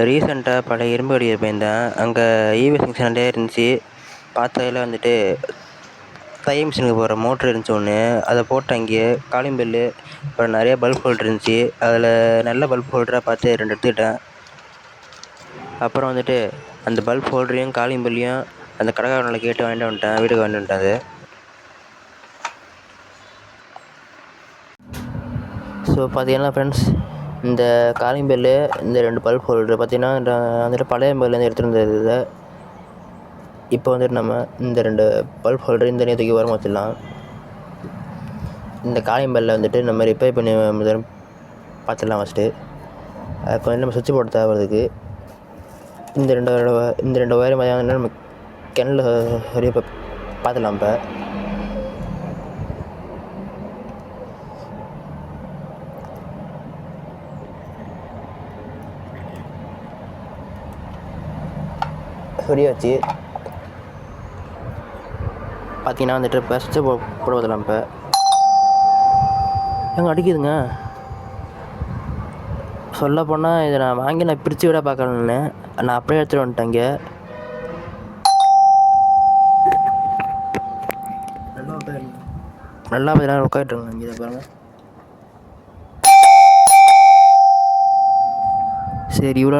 ரீசெண்டாக பழைய இரும்பு கடைக்கு போயிருந்தேன். அங்கே ஈவி ஃபங்க்ஷன் நிறைய இருந்துச்சு. பார்த்ததுல வந்துட்டு தைய மிஷினுக்கு போடுற மோட்ரு இருந்துச்சு ஒன்று, அதை போட்டேன். அங்கேயே காலிங் பெல்லு, அப்புறம் நிறைய பல்ப் ஹோல்டர் இருந்துச்சு. அதில் நல்ல பல்ப் ஹோல்டராக பார்த்து 2 எடுத்துக்கிட்டேன். அப்புறம் வந்துட்டு அந்த பல்ப் ஹோல்டரையும் காலிங் பெல்லையும் அந்த கடைக்காரனை கேட்டு வாங்கிட்டு வந்துட்டேன். வீட்டுக்கு வாங்கிட்டு வந்துட்டேன். அது ஸோ பார்த்தீங்கன்னா ஃப்ரெண்ட்ஸ், இந்த காலிங் பெல்லு, இந்த 2 பல்ப் ஹோல்டர் பார்த்தீங்கன்னா நான் வந்துட்டு பழைய மொபைல்லேருந்து எடுத்துகிட்டு வந்தது. இப்போ வந்துட்டு நம்ம இந்த 2 பல்ப் ஹோல்டர் இந்த தூக்கி ஓரமாக வச்சிடலாம். இந்த காலிங் பெல்லை வந்துட்டு நம்ம ரிப்பேர் பண்ணி பார்த்துடலாம். ஃபஸ்ட்டு கொஞ்சம் நம்ம சுவிட்ச் போர்டு தேவைப்படுறதுக்கு இந்த 2 ஒயரும் பார்த்தீங்கன்னா நம்ம கிணறுல சரியாக இப்போ பார்த்துடலாம். இப்போ சொரியாச்சு. பார்த்தீங்கன்னா வந்துட்டு இப்போ சுவிட்சை போட பார்த்துடலாம். இப்போ எங்கே அடிக்குதுங்க. சொல்லப்போனால் இதை நான் வாங்கி நான் பிரித்து விட பார்க்கலன்னு நான் அப்படியே எடுத்துகிட்டு வந்துட்டேன். இங்கே நல்லா போய் உட்காந்துட்டுருங்க. இங்கே பாருங்கள். சரி, இவ்வளோ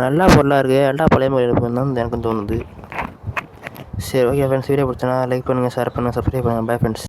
நல்லா பொருளாக இருக்குது. நல்லா பழைய முறையில் இருக்குன்னு தான் எனக்கும் தோணுது. சரி, ஓகே ஃப்ரெண்ட்ஸ், வீடியோ பிடிச்சனா லைக் பண்ணுங்கள், ஷேர் பண்ணுங்கள், சப்ஸ்கிரைப் பண்ணுங்கள். Bye friends.